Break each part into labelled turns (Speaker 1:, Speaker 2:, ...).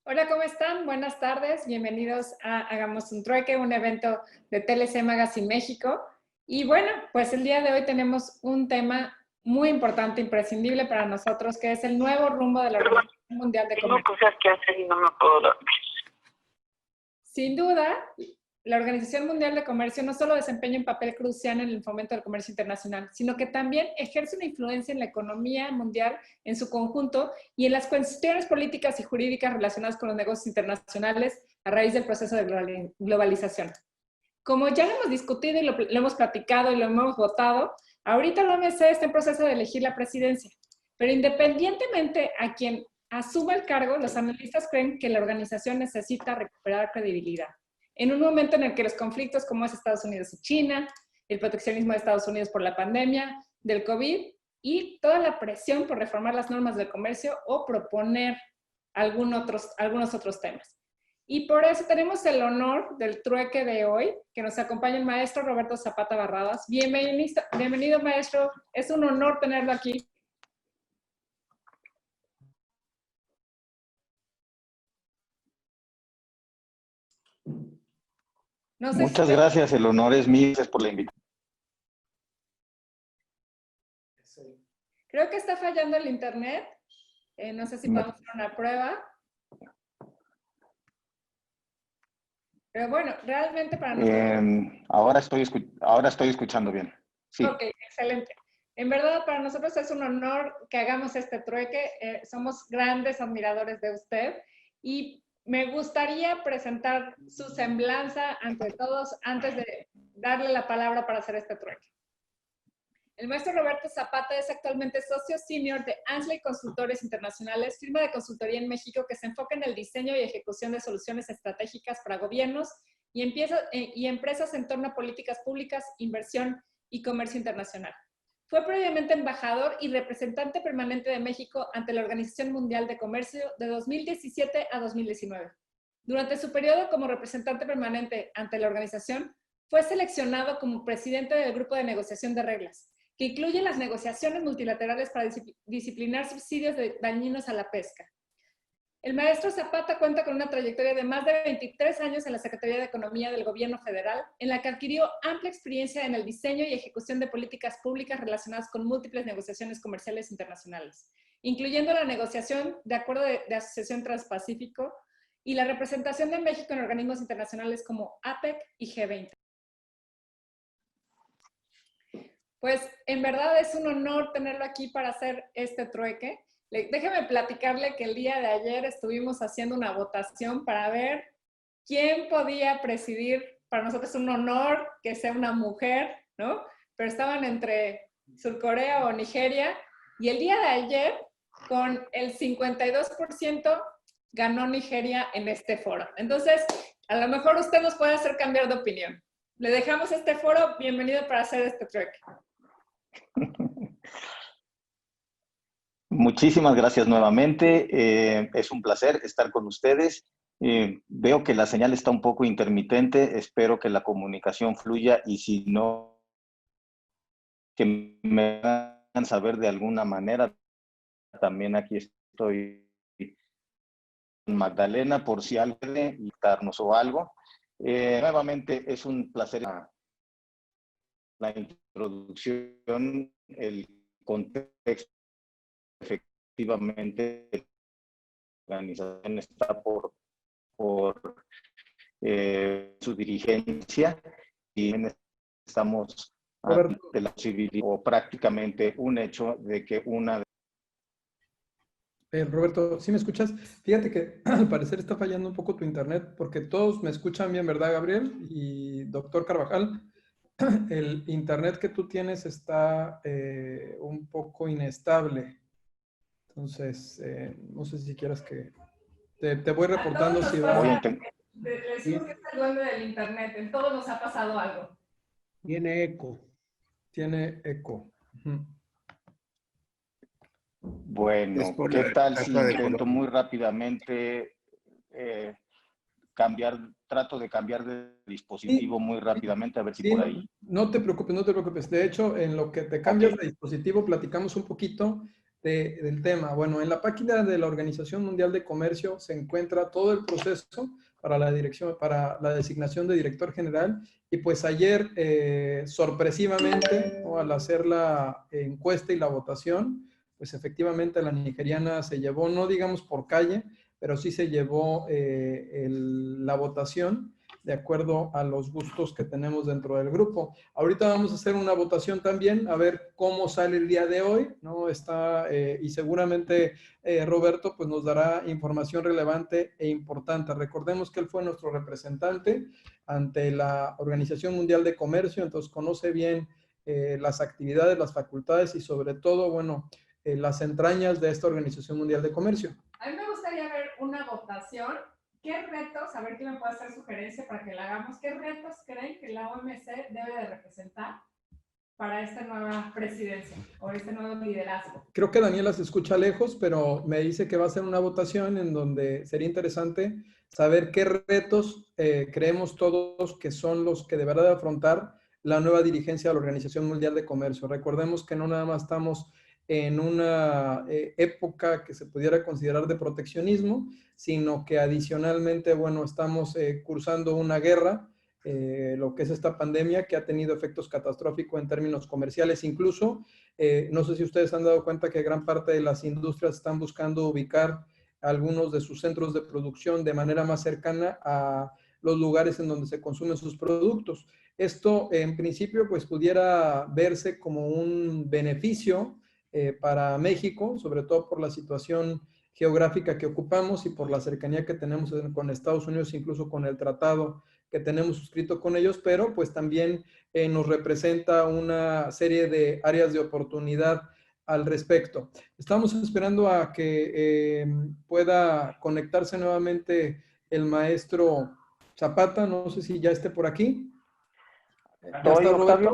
Speaker 1: Hola, ¿cómo están? Buenas tardes. Bienvenidos a Hagamos un Trueque, un evento de TLC Magazine México. Y bueno, pues el día de hoy tenemos un tema muy importante, imprescindible para nosotros, que es el nuevo rumbo de la Organización Mundial de
Speaker 2: Tengo
Speaker 1: Comercio.
Speaker 2: cosas que hacer y no me puedo dormir.
Speaker 1: Sin duda, la Organización Mundial de Comercio no solo desempeña un papel crucial en el fomento del comercio internacional, sino que también ejerce una influencia en la economía mundial en su conjunto y en las cuestiones políticas y jurídicas relacionadas con los negocios internacionales a raíz del proceso de globalización. Como ya lo hemos discutido y lo hemos platicado y lo hemos votado, ahorita la OMC está en proceso de elegir la presidencia, pero independientemente a quien asuma el cargo, los analistas creen que la organización necesita recuperar credibilidad. En un momento en el que los conflictos como es Estados Unidos y China, el proteccionismo de Estados Unidos por la pandemia del COVID y toda la presión por reformar las normas del comercio o proponer algunos otros temas. Y por eso tenemos el honor del trueque de hoy, que nos acompaña el maestro Roberto Zapata Barradas. Bienvenido, maestro. Es un honor tenerlo aquí. No sé
Speaker 3: Muchas gracias, el honor es mío, gracias por la invitación.
Speaker 1: Creo que está fallando el internet. No sé si podemos hacer una prueba. Pero bueno, realmente para nosotros...
Speaker 3: Ahora estoy escuchando bien. Sí.
Speaker 1: Ok, excelente. En verdad, para nosotros es un honor que hagamos este trueque. Somos grandes admiradores de usted y me gustaría presentar su semblanza ante todos antes de darle la palabra para hacer este trueque. El maestro Roberto Zapata es actualmente socio senior de Ansley Consultores Internacionales, firma de consultoría en México que se enfoca en el diseño y ejecución de soluciones estratégicas para gobiernos y empresas en torno a políticas públicas, inversión y comercio internacional. Fue previamente embajador y representante permanente de México ante la Organización Mundial de Comercio de 2017 a 2019. Durante su periodo como representante permanente ante la organización, fue seleccionado como presidente del Grupo de Negociación de Reglas, que incluye las negociaciones multilaterales para disciplinar subsidios dañinos a la pesca. El maestro Zapata cuenta con una trayectoria de más de 23 años en la Secretaría de Economía del Gobierno Federal, en la que adquirió amplia experiencia en el diseño y ejecución de políticas públicas relacionadas con múltiples negociaciones comerciales internacionales, incluyendo la negociación de Acuerdo de Asociación Transpacífico y la representación de México en organismos internacionales como APEC y G20. Pues en verdad es un honor tenerlo aquí para hacer este trueque. Déjeme platicarle que el día de ayer estuvimos haciendo una votación para ver quién podía presidir. Para nosotros es un honor que sea una mujer, ¿no? Pero estaban entre Surcorea o Nigeria. Y el día de ayer, con el 52%, ganó Nigeria en este foro. Entonces, a lo mejor usted nos puede hacer cambiar de opinión. Le dejamos este foro. Bienvenido para hacer este trueque.
Speaker 3: Muchísimas gracias nuevamente. Es un placer estar con ustedes. Veo que la señal está un poco intermitente. Espero que la comunicación fluya y si no, que me hagan saber de alguna manera. También aquí estoy con Magdalena por si alguien quiere invitarnos o algo. Nuevamente es un placer la introducción, el contexto. Efectivamente, la organización está por su dirigencia y estamos ante la posibilidad o prácticamente un hecho de que una...
Speaker 4: Roberto, ¿sí me escuchas? Fíjate que al parecer está fallando un poco tu internet porque todos me escuchan bien, ¿verdad, Gabriel? Y doctor Carvajal, el internet que tú tienes está un poco inestable. Entonces, no sé si quieras que... Te voy reportando si va...
Speaker 1: Le decimos que es el dueño del internet. En todo nos ha pasado algo.
Speaker 4: Tiene eco. Tiene eco.
Speaker 3: Bueno, ¿qué tal si intento muy rápidamente trato de cambiar de dispositivo muy rápidamente, a ver si por ahí...
Speaker 4: No te preocupes, no te preocupes. De hecho, en lo que te cambias de dispositivo, platicamos un poquito del tema. Bueno, en la página de la Organización Mundial de Comercio se encuentra todo el proceso para la designación de director general. Y pues ayer, sorpresivamente, ¿no?, al hacer la encuesta y la votación, pues efectivamente la nigeriana se llevó, no digamos por calle, pero sí se llevó la votación de acuerdo a los gustos que tenemos dentro del grupo. Ahorita vamos a hacer una votación también, a ver cómo sale el día de hoy, ¿no? Y seguramente Roberto pues nos dará información relevante e importante. Recordemos que él fue nuestro representante ante la Organización Mundial de Comercio, entonces conoce bien las actividades, las facultades y sobre todo, bueno, las entrañas de esta Organización Mundial de Comercio.
Speaker 1: A mí me gustaría ver una votación. ¿Qué retos, a ver quién me puede hacer sugerencia para que la hagamos, qué retos creen que la OMC debe de representar para esta nueva presidencia o este nuevo liderazgo?
Speaker 4: Creo que Daniela se escucha lejos, pero me dice que va a ser una votación en donde sería interesante saber qué retos creemos todos que son los que deberá de afrontar la nueva dirigencia de la Organización Mundial de Comercio. Recordemos que no nada más estamos en una época que se pudiera considerar de proteccionismo, sino que adicionalmente, bueno, estamos cursando una guerra, lo que es esta pandemia que ha tenido efectos catastróficos en términos comerciales. Incluso, no sé si ustedes han dado cuenta que gran parte de las industrias están buscando ubicar algunos de sus centros de producción de manera más cercana a los lugares en donde se consumen sus productos. Esto, en principio, pues pudiera verse como un beneficio para México, sobre todo por la situación geográfica que ocupamos y por la cercanía que tenemos con Estados Unidos, incluso con el tratado que tenemos suscrito con ellos, pero pues también nos representa una serie de áreas de oportunidad al respecto. Estamos esperando a que pueda conectarse nuevamente el maestro Zapata, no sé si ya esté por aquí. ¿Ya está Roberto?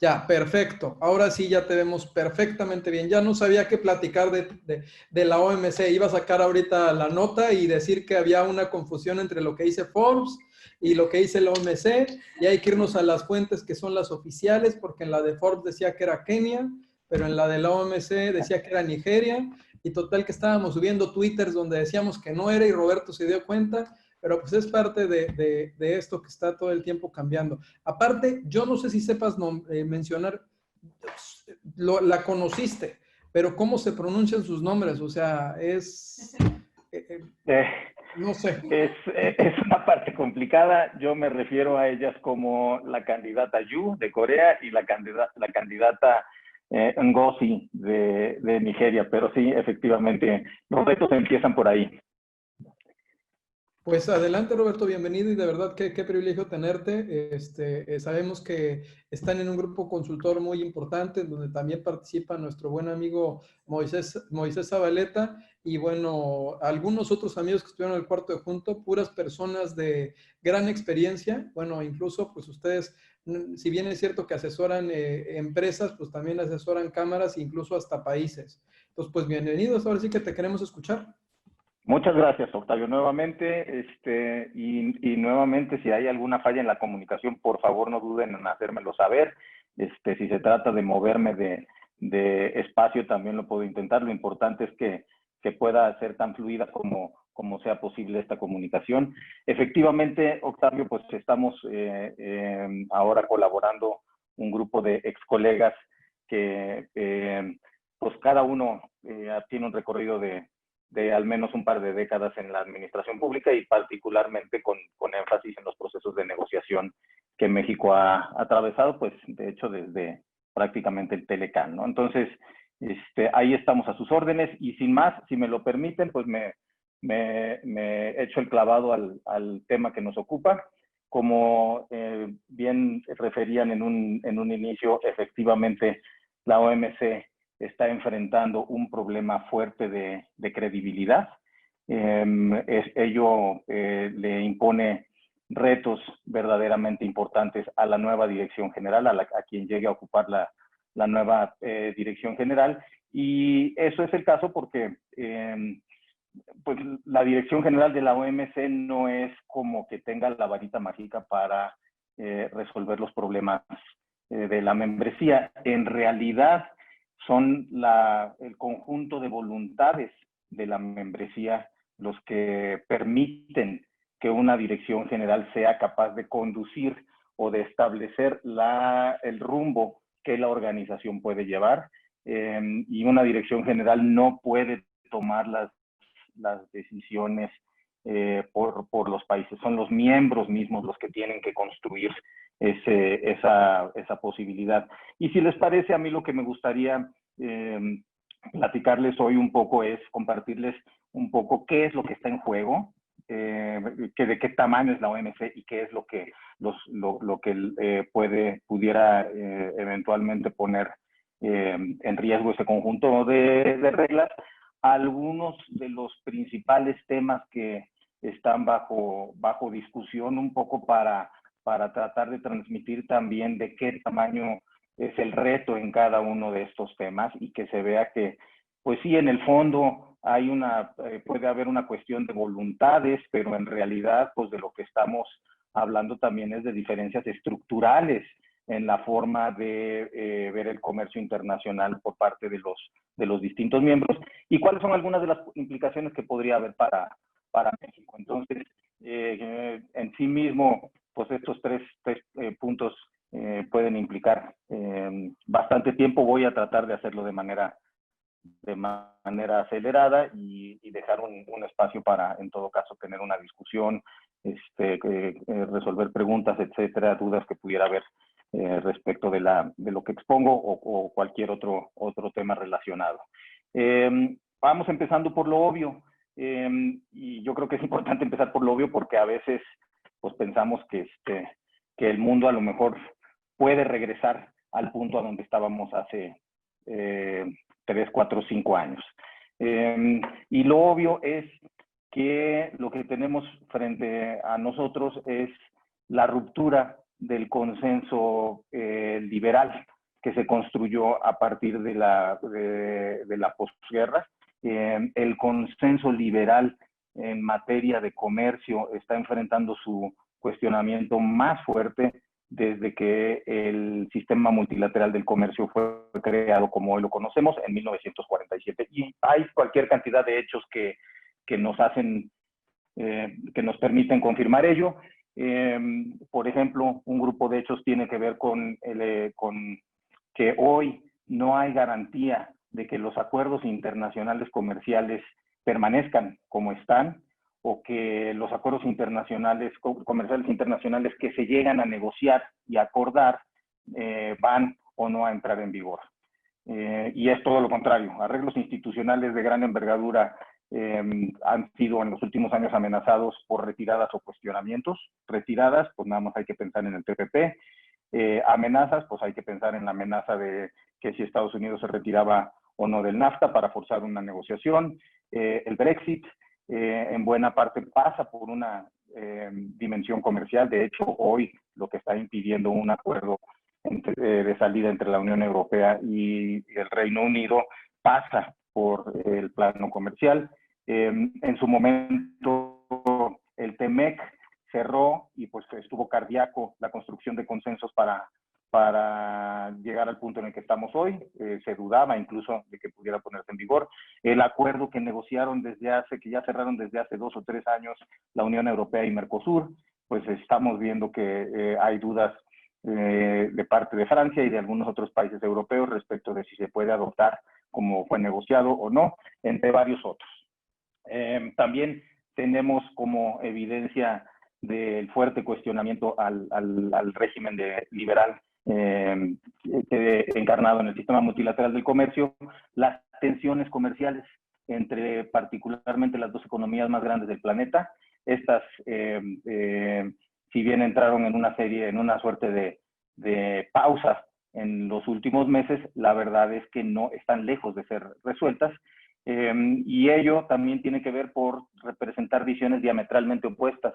Speaker 4: Ya, perfecto. Ahora sí ya te vemos perfectamente bien. Ya no sabía qué platicar de la OMC. Iba a sacar ahorita la nota y decir que había una confusión entre lo que dice Forbes y lo que dice la OMC. Y hay que irnos a las fuentes que son las oficiales, porque en la de Forbes decía que era Kenia, pero en la de la OMC decía que era Nigeria. Y total que estábamos subiendo twitters donde decíamos que no era y Roberto se dio cuenta. Pero pues es parte de esto que está todo el tiempo cambiando. Aparte, yo no sé si sepas mencionar, la conociste, pero cómo se pronuncian sus nombres, o sea, no sé.
Speaker 3: Es una parte complicada. Yo me refiero a ellas como la candidata Yu de Corea y la candidata Ngozi de Nigeria, pero sí, efectivamente, los retos empiezan por ahí.
Speaker 4: Pues adelante, Roberto, bienvenido y de verdad qué privilegio tenerte. Sabemos que están en un grupo consultor muy importante, donde también participa nuestro buen amigo Moisés Zabaleta y bueno, algunos otros amigos que estuvieron en el cuarto de junto, puras personas de gran experiencia. Bueno, incluso pues ustedes, si bien es cierto que asesoran empresas, pues también asesoran cámaras e incluso hasta países. Entonces, pues bienvenidos, ahora sí que te queremos escuchar.
Speaker 3: Muchas gracias, Octavio, nuevamente, y nuevamente, si hay alguna falla en la comunicación, por favor no duden en hacérmelo saber. Si se trata de moverme de espacio, también lo puedo intentar. Lo importante es que pueda ser tan fluida como sea posible esta comunicación. Efectivamente, Octavio, pues estamos ahora colaborando un grupo de ex colegas que pues cada uno tiene un recorrido de al menos un par de décadas en la administración pública y particularmente con énfasis en los procesos de negociación que México ha atravesado, pues de hecho desde prácticamente el Telecán, ¿no? Entonces, ahí estamos a sus órdenes y sin más, si me lo permiten, pues me echo el clavado al tema que nos ocupa. Como bien referían en un inicio, efectivamente la OMC está enfrentando un problema fuerte de credibilidad. Ello le impone retos verdaderamente importantes a la nueva dirección general, a quien llegue a ocupar la nueva dirección general. Y eso es el caso porque pues la dirección general de la OMC no es como que tenga la varita mágica para resolver los problemas de la membresía. En realidad, son el conjunto de voluntades de la membresía los que permiten que una dirección general sea capaz de conducir o de establecer el rumbo que la organización puede llevar, y una dirección general no puede tomar las decisiones por los países. Son los miembros mismos los que tienen que construir esa posibilidad. Y si les parece, a mí lo que me gustaría platicarles hoy un poco es compartirles un poco qué es lo que está en juego, de qué tamaño es la OMC y qué es lo que pudiera eventualmente poner en riesgo ese conjunto de reglas. Algunos de los principales temas que están bajo discusión, un poco para tratar de transmitir también de qué tamaño es el reto en cada uno de estos temas, y que se vea que, pues sí, en el fondo puede haber una cuestión de voluntades, pero en realidad, pues de lo que estamos hablando también es de diferencias estructurales en la forma de ver el comercio internacional por parte de los distintos miembros, y cuáles son algunas de las implicaciones que podría haber para México. Entonces, en sí mismo, pues estos tres puntos pueden implicar bastante tiempo. Voy a tratar de hacerlo de manera acelerada y dejar un espacio para, en todo caso, tener una discusión, resolver preguntas, etcétera, dudas que pudiera haber respecto de lo que expongo o cualquier otro tema relacionado. Vamos empezando por lo obvio, y yo creo que es importante empezar por lo obvio porque a veces pues pensamos que el mundo a lo mejor puede regresar al punto a donde estábamos hace 3, 4, 5 años. Y lo obvio es que lo que tenemos frente a nosotros es la ruptura del consenso liberal que se construyó a partir de la posguerra. El consenso liberal en materia de comercio está enfrentando su cuestionamiento más fuerte desde que el sistema multilateral del comercio fue creado como hoy lo conocemos en 1947. Y hay cualquier cantidad de hechos que nos hacen, que nos permiten confirmar ello. Por ejemplo, un grupo de hechos tiene que ver con que hoy no hay garantía de que los acuerdos internacionales comerciales permanezcan como están, o que los acuerdos comerciales internacionales que se llegan a negociar y acordar van o no a entrar en vigor. Y es todo lo contrario. Arreglos institucionales de gran envergadura han sido en los últimos años amenazados por retiradas o cuestionamientos. Retiradas, pues nada más hay que pensar en el TPP. Amenazas, pues hay que pensar en la amenaza de que si Estados Unidos se retiraba o no del NAFTA para forzar una negociación. El Brexit, en buena parte pasa por una dimensión comercial. De hecho, hoy lo que está impidiendo un acuerdo de salida entre la Unión Europea y el Reino Unido pasa por el plano comercial. En su momento, el TEMEC cerró y pues estuvo cardíaco la construcción de consensos para llegar al punto en el que estamos hoy. Se dudaba incluso de que pudiera ponerse en vigor. El acuerdo que negociaron que ya cerraron desde hace 2 o 3 años la Unión Europea y Mercosur, pues estamos viendo que hay dudas de parte de Francia y de algunos otros países europeos respecto de si se puede adoptar como fue negociado o no, entre varios otros. También tenemos como evidencia del fuerte cuestionamiento al régimen liberal encarnado en el sistema multilateral del comercio, las tensiones comerciales entre particularmente las dos economías más grandes del planeta. Estas, si bien entraron en una suerte de pausa en los últimos meses, la verdad es que no están lejos de ser resueltas. Y ello también tiene que ver por representar visiones diametralmente opuestas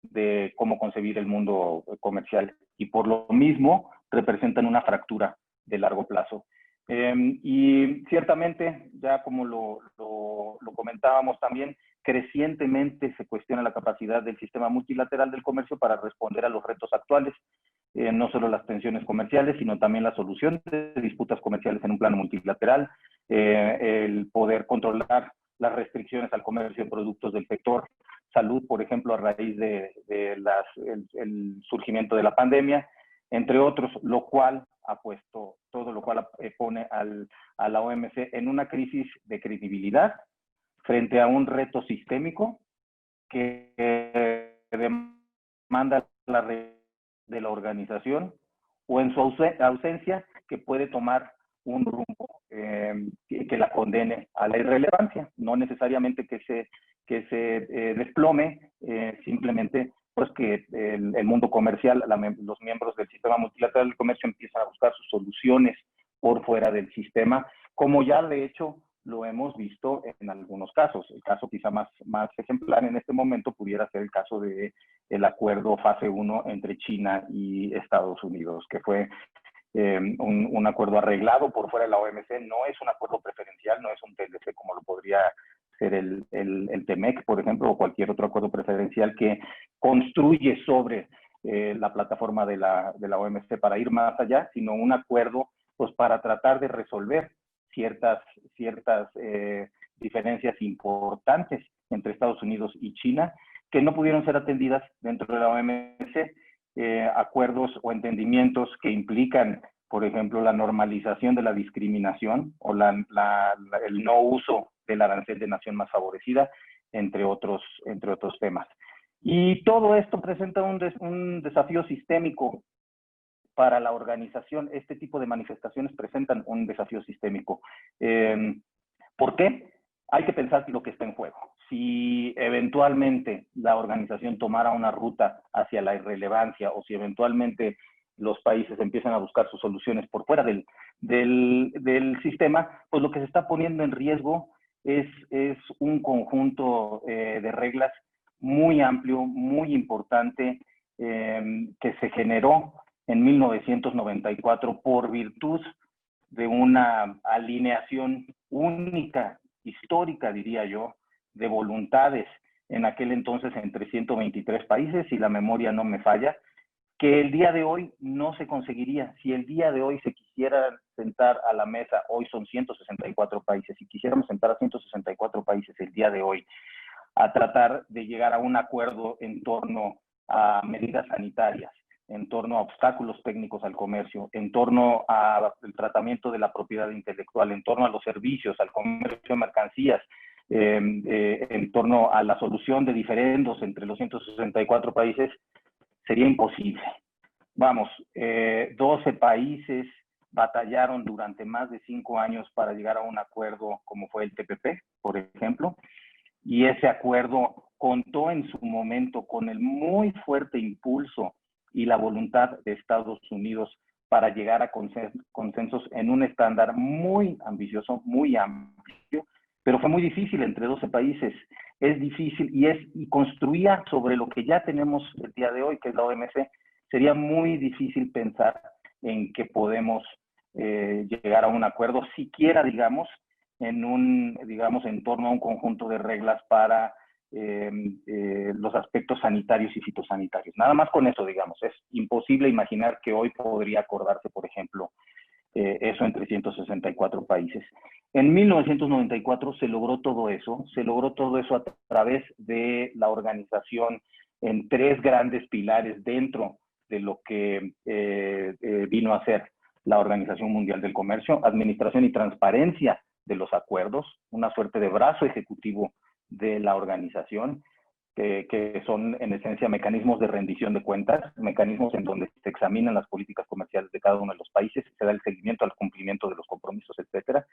Speaker 3: de cómo concebir el mundo comercial, y por lo mismo representan una fractura de largo plazo. Y ciertamente, ya como lo comentábamos también, crecientemente se cuestiona la capacidad del sistema multilateral del comercio para responder a los retos actuales. no solo las tensiones comerciales, sino también la solución de disputas comerciales en un plano multilateral, el poder controlar las restricciones al comercio de productos del sector salud, por ejemplo, a raíz de el surgimiento de la pandemia, entre otros, lo cual ha puesto, todo lo cual pone a la OMC en una crisis de credibilidad frente a un reto sistémico que demanda la de la organización, o en su ausencia, que puede tomar un rumbo que la condene a la irrelevancia, no necesariamente que se desplome, simplemente pues que el mundo comercial, los miembros del sistema multilateral del comercio empiezan a buscar sus soluciones por fuera del sistema, como ya de hecho lo hemos visto en algunos casos. El caso quizá más ejemplar en este momento pudiera ser el caso del acuerdo fase 1 entre China y Estados Unidos, que fue un acuerdo arreglado por fuera de la OMC. No es un acuerdo preferencial, no es un TLC como lo podría ser el TEMEC, por ejemplo, o cualquier otro acuerdo preferencial que construye sobre la plataforma de la OMC para ir más allá, sino un acuerdo pues para tratar de resolver ciertas diferencias importantes entre Estados Unidos y China que no pudieron ser atendidas dentro de la OMC. Acuerdos o entendimientos que implican, por ejemplo, la normalización de la discriminación o el no uso del arancel de nación más favorecida, entre otros temas. Y todo esto presenta un desafío sistémico para la organización. Este tipo de manifestaciones presentan un desafío sistémico. ¿Por qué? Hay que pensar lo que está en juego. Si eventualmente la organización tomara una ruta hacia la irrelevancia, o si eventualmente los países empiezan a buscar sus soluciones por fuera del sistema, pues lo que se está poniendo en riesgo es un conjunto de reglas muy amplio, muy importante, que se generó en 1994 por virtud de una alineación única, histórica, diría yo, de voluntades en aquel entonces entre 123 países, si la memoria no me falla, que el día de hoy no se conseguiría. Si el día de hoy se quisiera sentar a la mesa, hoy son 164 países, si quisiéramos sentar a 164 países el día de hoy a tratar de llegar a un acuerdo en torno a medidas sanitarias, en torno a obstáculos técnicos al comercio, en torno al tratamiento de la propiedad intelectual, en torno a los servicios, al comercio de mercancías, en torno a la solución de diferendos entre los 164 países, sería imposible. Vamos, 12 países batallaron durante más de 5 años para llegar a un acuerdo como fue el TPP, por ejemplo, y ese acuerdo contó en su momento con el muy fuerte impulso y la voluntad de Estados Unidos para llegar a consensos en un estándar muy ambicioso, muy amplio, pero fue muy difícil entre 12 países. Es difícil y construía sobre lo que ya tenemos el día de hoy, que es la OMC. Sería muy difícil pensar en que podemos llegar a un acuerdo, siquiera, digamos, en torno a un conjunto de reglas para los aspectos sanitarios y fitosanitarios. Nada más con eso, digamos, es imposible imaginar que hoy podría acordarse, por ejemplo, eso entre 164 países. En 1994 se logró todo eso a través de la organización en 3 grandes pilares dentro de lo que vino a ser la Organización Mundial del Comercio: administración y transparencia de los acuerdos, una suerte de brazo ejecutivo de la organización, que son en esencia mecanismos de rendición de cuentas, mecanismos en donde se examinan las políticas comerciales de cada uno de los países, se da el seguimiento al cumplimiento de los compromisos, etcétera.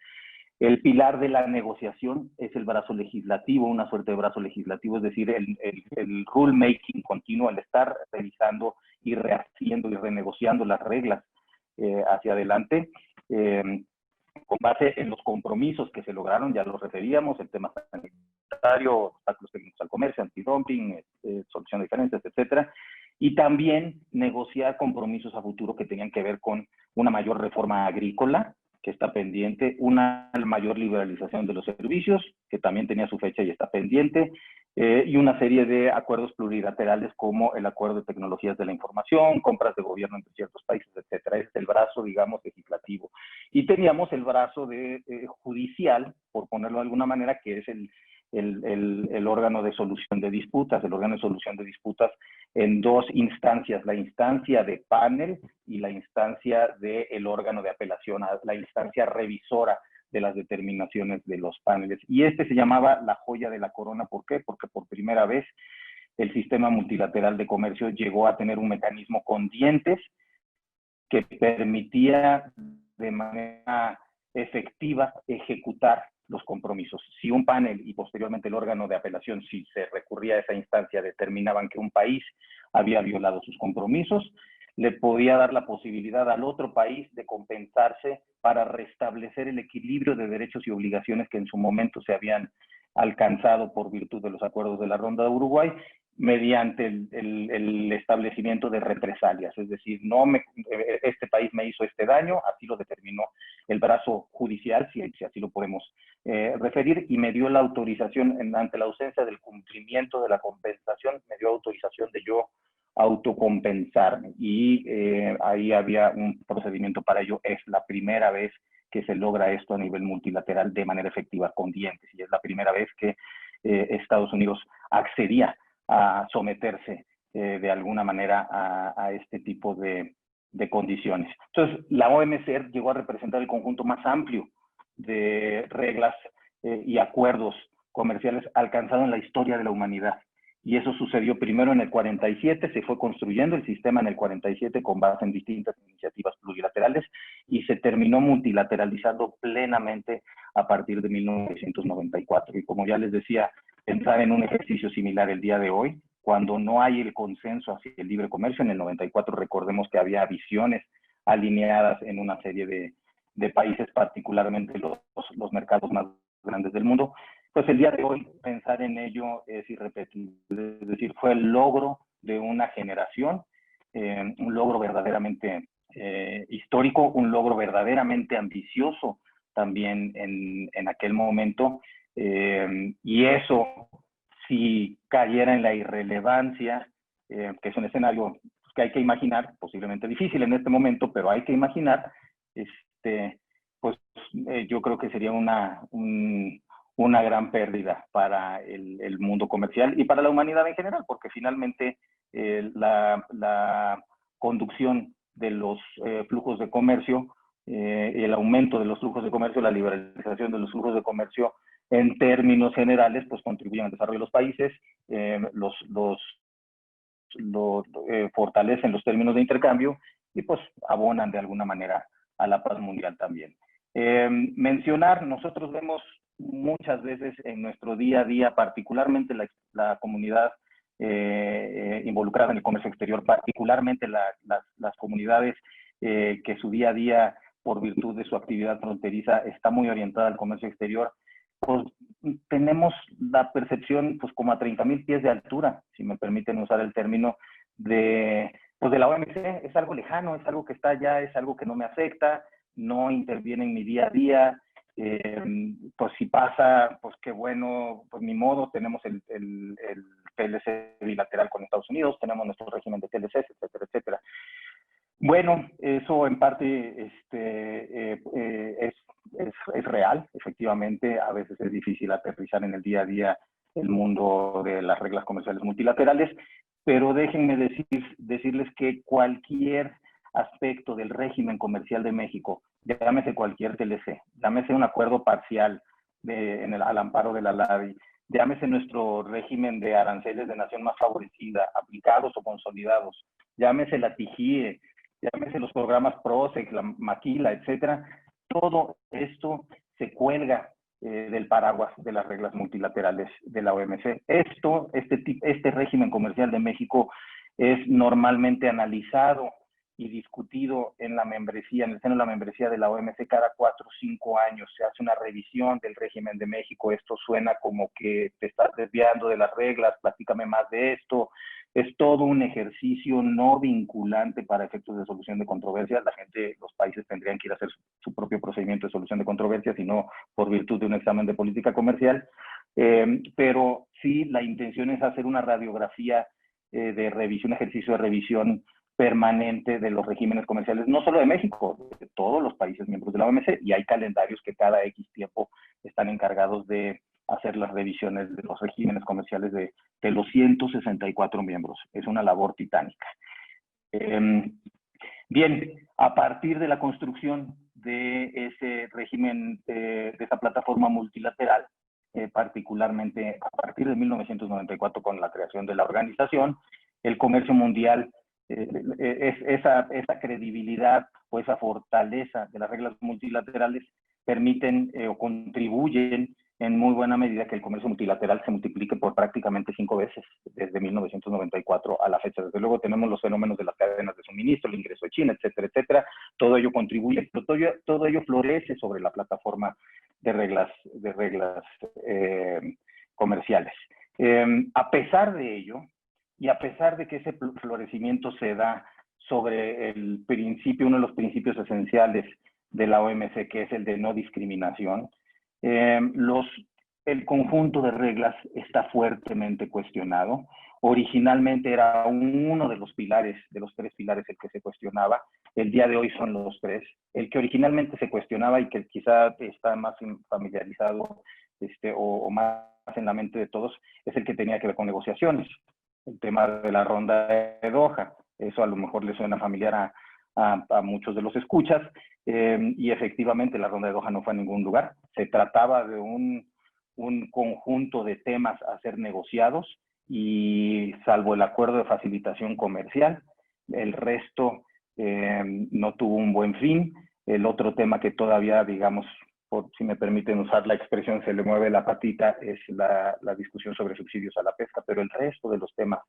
Speaker 3: El pilar de la negociación es el brazo legislativo, una suerte de brazo legislativo, es decir, el rulemaking continuo, el estar revisando y rehaciendo y renegociando las reglas hacia adelante, con base en los compromisos que se lograron, ya los referíamos, el tema sanitario, obstáculos técnicos al comercio, antidumping, solución de diferencias, etcétera, y también negociar compromisos a futuro que tenían que ver con una mayor reforma agrícola, que está pendiente, una mayor liberalización de los servicios, que también tenía su fecha y está pendiente, y una serie de acuerdos plurilaterales como el Acuerdo de Tecnologías de la Información, compras de gobierno entre ciertos países, etcétera. Es el brazo, digamos, legislativo. Y teníamos el brazo judicial, por ponerlo de alguna manera, que es el órgano de solución de disputas, el órgano de solución de disputas en dos instancias, la instancia de panel y la instancia del órgano de apelación, la instancia revisora de las determinaciones de los paneles. Y este se llamaba la joya de la corona. ¿Por qué? Porque por primera vez el sistema multilateral de comercio llegó a tener un mecanismo con dientes que permitía de manera efectiva ejecutar los compromisos. Si un panel y posteriormente el órgano de apelación, si se recurría a esa instancia, determinaban que un país había violado sus compromisos, le podía dar la posibilidad al otro país de compensarse para restablecer el equilibrio de derechos y obligaciones que en su momento se habían alcanzado por virtud de los acuerdos de la Ronda de Uruguay, mediante el establecimiento de represalias. Es decir, este país me hizo este daño, así lo determinó el brazo judicial, si así lo podemos referir, y me dio la autorización, ante la ausencia del cumplimiento de la compensación, me dio autorización de yo autocompensarme. Y ahí había un procedimiento para ello. Es la primera vez que se logra esto a nivel multilateral de manera efectiva, con dientes, y es la primera vez que Estados Unidos accedía a someterse de alguna manera a este tipo de condiciones. Entonces, la OMC llegó a representar el conjunto más amplio de reglas y acuerdos comerciales alcanzados en la historia de la humanidad. Y eso sucedió primero en el 47, se fue construyendo el sistema en el 47 con base en distintas iniciativas plurilaterales y se terminó multilateralizando plenamente a partir de 1994. Y como ya les decía, pensar en un ejercicio similar el día de hoy, cuando no hay el consenso hacia el libre comercio. En el 94 recordemos que había visiones alineadas en una serie de países, particularmente los mercados más grandes del mundo. Pues el día de hoy pensar en ello es irrepetible, es decir, fue el logro de una generación, un logro verdaderamente histórico, un logro verdaderamente ambicioso también en aquel momento, y eso, si cayera en la irrelevancia, que es un escenario que hay que imaginar, posiblemente difícil en este momento, pero hay que imaginar, pues yo creo que sería una gran pérdida para el mundo comercial y para la humanidad en general, porque finalmente la conducción de los flujos de comercio, el aumento de los flujos de comercio, la liberalización de los flujos de comercio, en términos generales, pues contribuyen al desarrollo de los países, fortalecen los términos de intercambio y pues abonan de alguna manera a la paz mundial también. Nosotros vemos muchas veces en nuestro día a día, particularmente la comunidad involucrada en el comercio exterior, particularmente las comunidades que su día a día, por virtud de su actividad fronteriza, está muy orientada al comercio exterior, pues tenemos la percepción pues como a 30,000 pies de altura, si me permiten usar el término, de la OMC. Es algo lejano, es algo que está allá, es algo que no me afecta, no interviene en mi día a día, pues si pasa, pues qué bueno, pues ni modo, tenemos el TLC bilateral con Estados Unidos, tenemos nuestro régimen de TLCs, etcétera, etcétera. Bueno, eso en parte es real, efectivamente. A veces es difícil aterrizar en el día a día el mundo de las reglas comerciales multilaterales, pero déjenme decirles que cualquier aspecto del régimen comercial de México, llámese cualquier TLC, llámese un acuerdo parcial al amparo de la LADI, llámese nuestro régimen de aranceles de nación más favorecida, aplicados o consolidados, llámese la TIGIE, llámese los programas PROSEC, la Maquila, etcétera, todo esto se cuelga del paraguas de las reglas multilaterales de la OMC. Este régimen comercial de México es normalmente analizado y discutido en la membresía, en el seno de la membresía de la OMC cada 4 o 5 años. Se hace una revisión del régimen de México. Esto suena como que te estás desviando de las reglas, platícame más de esto, Es todo un ejercicio no vinculante para efectos de solución de controversias. Los países tendrían que ir a hacer su propio procedimiento de solución de controversias y no por virtud de un examen de política comercial. Pero sí, la intención es hacer una radiografía de revisión, un ejercicio de revisión permanente de los regímenes comerciales, no solo de México, de todos los países miembros de la OMC, y hay calendarios que cada X tiempo están encargados de hacer las revisiones de los regímenes comerciales de los 164 miembros. Es una labor titánica. Bien, a partir de la construcción de ese régimen, de esa plataforma multilateral, particularmente a partir de 1994 con la creación de la organización, el comercio mundial, esa credibilidad o esa fortaleza de las reglas multilaterales permiten o contribuyen en muy buena medida que el comercio multilateral se multiplique por prácticamente 5 veces desde 1994 a la fecha. Desde luego tenemos los fenómenos de las cadenas de suministro, el ingreso de China, etcétera, etcétera. Todo ello contribuye, pero todo ello florece sobre la plataforma de reglas comerciales. A pesar de ello, y a pesar de que ese florecimiento se da sobre el principio, uno de los principios esenciales de la OMC, que es el de no discriminación, el conjunto de reglas está fuertemente cuestionado. Originalmente era uno de los pilares, de los 3 pilares el que se cuestionaba. El día de hoy son los 3. El que originalmente se cuestionaba y que quizá está más familiarizado o más en la mente de todos, es el que tenía que ver con negociaciones. El tema de la ronda de Doha. Eso a lo mejor le suena familiar a muchos de los escuchas, y efectivamente la ronda de Doha no fue a ningún lugar. Se trataba de un conjunto de temas a ser negociados y salvo el acuerdo de facilitación comercial, el resto no tuvo un buen fin. El otro tema que todavía, digamos, si me permiten usar la expresión, se le mueve la patita, es la discusión sobre subsidios a la pesca, pero el resto de los temas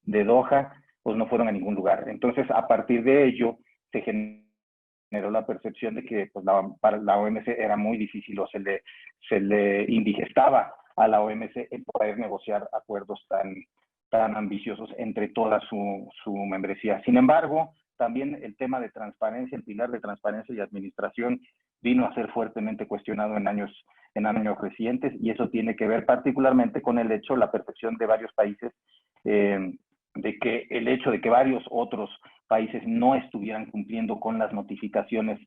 Speaker 3: de Doha pues no fueron a ningún lugar. Entonces, a partir de ello, se generó la percepción de que pues, para la OMC era muy difícil o se le indigestaba a la OMC el poder negociar acuerdos tan ambiciosos entre toda su membresía. Sin embargo, también el tema de transparencia, el pilar de transparencia y administración vino a ser fuertemente cuestionado en años recientes, y eso tiene que ver particularmente con la percepción de varios países de que el hecho de que varios otros países no estuvieran cumpliendo con las notificaciones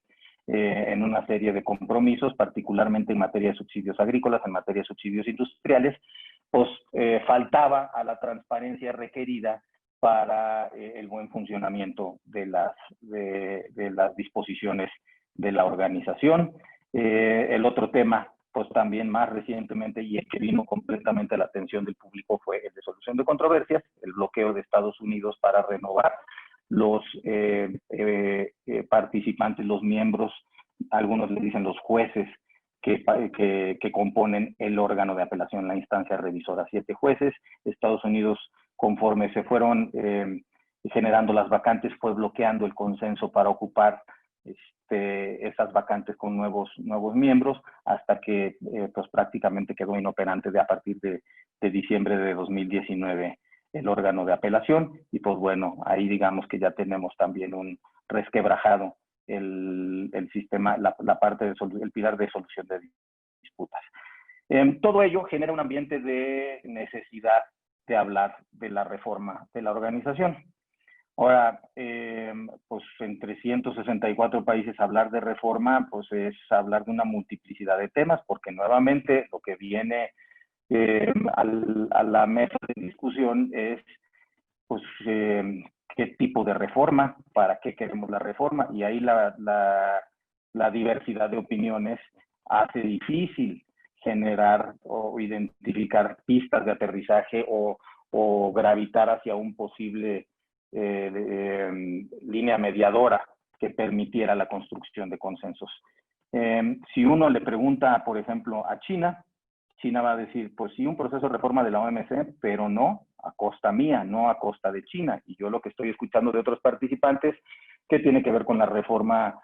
Speaker 3: en una serie de compromisos, particularmente en materia de subsidios agrícolas, en materia de subsidios industriales, pues faltaba a la transparencia requerida para el buen funcionamiento de las disposiciones de la organización. El otro tema, pues también más recientemente, y el que vino completamente a la atención del público, fue el de solución de controversias, el bloqueo de Estados Unidos para renovar los participantes, los miembros, algunos le dicen los jueces, que componen el órgano de apelación, la instancia revisora. 7 jueces. Estados Unidos, conforme se fueron generando las vacantes, fue bloqueando el consenso para ocupar esas vacantes con nuevos miembros, hasta que pues prácticamente quedó inoperante a partir de diciembre de 2019 el órgano de apelación, y pues bueno, ahí digamos que ya tenemos también un resquebrajado el sistema, la parte el pilar de solución de disputas. Todo ello genera un ambiente de necesidad de hablar de la reforma de la organización. Ahora, pues en 364 países hablar de reforma, pues es hablar de una multiplicidad de temas, porque nuevamente lo que viene a la mesa de discusión es, pues, qué tipo de reforma, para qué queremos la reforma, y ahí la diversidad de opiniones hace difícil generar o identificar pistas de aterrizaje o gravitar hacia un posible línea mediadora que permitiera la construcción de consensos. Si uno le pregunta, por ejemplo, a China va a decir, pues sí, un proceso de reforma de la OMC, pero no a costa mía, no a costa de China. Y yo lo que estoy escuchando de otros participantes, que tiene que ver con la reforma,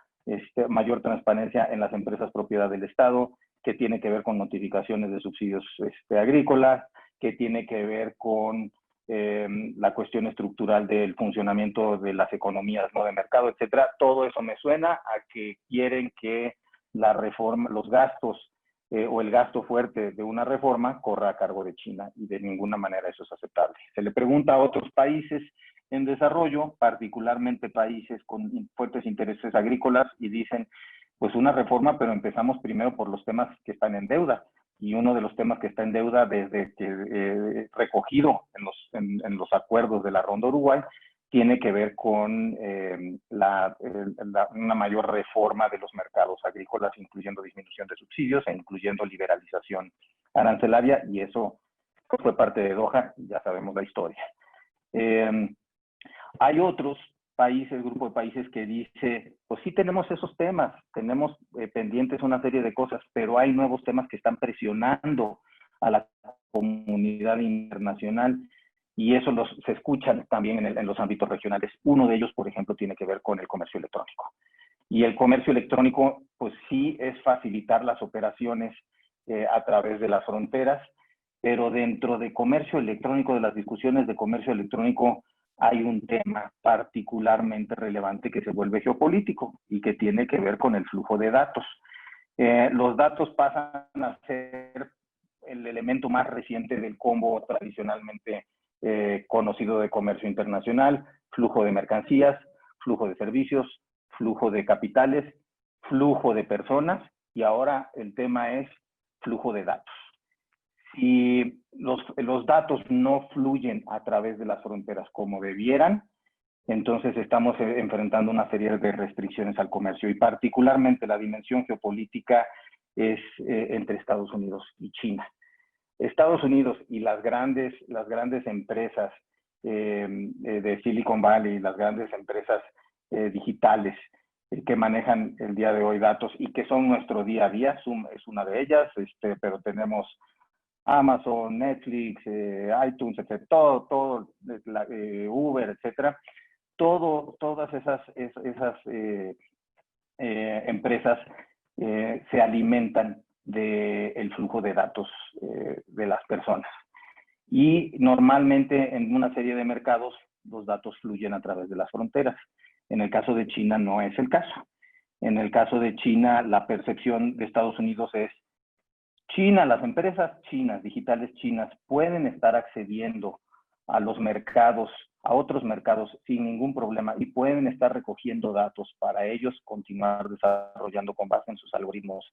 Speaker 3: mayor transparencia en las empresas propiedad del Estado, que tiene que ver con notificaciones de subsidios agrícolas, que tiene que ver con la cuestión estructural del funcionamiento de las economías, ¿no?, de mercado, etcétera. Todo eso me suena a que quieren que la reforma, los gastos o el gasto fuerte de una reforma corra a cargo de China, y de ninguna manera eso es aceptable. Se le pregunta a otros países en desarrollo, particularmente países con fuertes intereses agrícolas, y dicen, pues una reforma, pero empezamos primero por los temas que están en deuda. Y uno de los temas que está en deuda desde que recogido en los acuerdos de la Ronda Uruguay tiene que ver con una mayor reforma de los mercados agrícolas, incluyendo disminución de subsidios e incluyendo liberalización arancelaria, y eso fue parte de Doha, ya sabemos la historia. Hay otros países, grupo de países que dice, pues sí tenemos esos temas, tenemos pendientes una serie de cosas, pero hay nuevos temas que están presionando a la comunidad internacional, y eso se escuchan también en los ámbitos regionales. Uno de ellos, por ejemplo, tiene que ver con el comercio electrónico. Y el comercio electrónico, pues sí es facilitar las operaciones a través de las fronteras, pero dentro de comercio electrónico, de las discusiones de comercio electrónico, hay un tema particularmente relevante que se vuelve geopolítico y que tiene que ver con el flujo de datos. Los datos pasan a ser el elemento más reciente del combo tradicionalmente conocido de comercio internacional: flujo de mercancías, flujo de servicios, flujo de capitales, flujo de personas, y ahora el tema es flujo de datos. Si los datos no fluyen a través de las fronteras como debieran, entonces estamos enfrentando una serie de restricciones al comercio, y particularmente la dimensión geopolítica es entre Estados Unidos y China. Estados Unidos y las grandes empresas de Silicon Valley, las grandes empresas digitales que manejan el día de hoy datos y que son nuestro día a día. Zoom es una de ellas, pero tenemos Amazon, Netflix, iTunes, etcétera, todo Uber, etcétera. Todas esas empresas se alimentan del flujo de datos de las personas. Y normalmente en una serie de mercados los datos fluyen a través de las fronteras. En el caso de China no es el caso. En el caso de China, la percepción de Estados Unidos es: China, las empresas chinas, digitales chinas, pueden estar accediendo a los mercados, a otros mercados sin ningún problema, y pueden estar recogiendo datos para ellos continuar desarrollando con base en sus algoritmos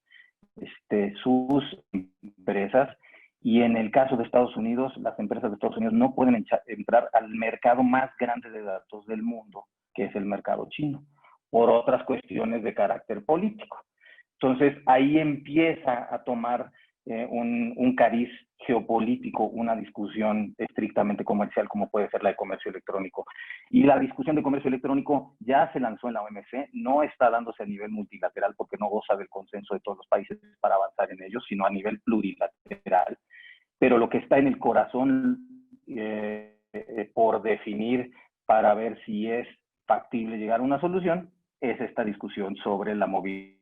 Speaker 3: sus empresas. Y en el caso de Estados Unidos, las empresas de Estados Unidos no pueden entrar al mercado más grande de datos del mundo, que es el mercado chino, por otras cuestiones de carácter político. Entonces, ahí empieza a tomar un cariz geopolítico, una discusión estrictamente comercial, como puede ser la de comercio electrónico. Y la discusión de comercio electrónico ya se lanzó en la OMC, no está dándose a nivel multilateral porque no goza del consenso de todos los países para avanzar en ello, sino a nivel plurilateral. Pero lo que está en el corazón por definir para ver si es factible llegar a una solución es esta discusión sobre la movilidad.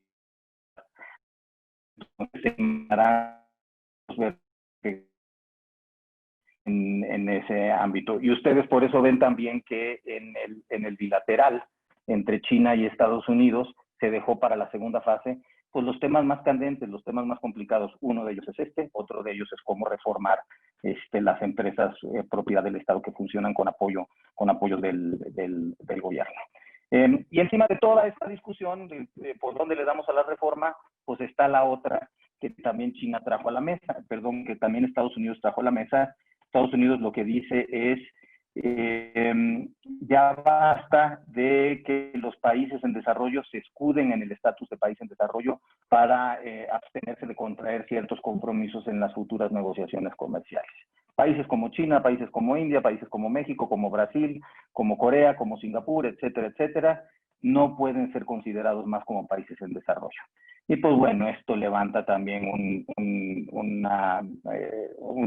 Speaker 3: En ese ámbito. Y ustedes por eso ven también que en el bilateral entre China y Estados Unidos se dejó para la segunda fase pues los temas más candentes, los temas más complicados. Uno de ellos es otro de ellos es cómo reformar las empresas propiedad del Estado que funcionan con apoyo del gobierno. Y encima de toda esta discusión de por dónde le damos a la reforma, pues está la otra que también China trajo a la mesa, que también Estados Unidos trajo a la mesa. Estados Unidos lo que dice es, ya basta de que los países en desarrollo se escuden en el estatus de país en desarrollo para abstenerse de contraer ciertos compromisos en las futuras negociaciones comerciales. Países como China, países como India, países como México, como Brasil, como Corea, como Singapur, etcétera, etcétera, no pueden ser considerados más como países en desarrollo. Y pues bueno, esto levanta también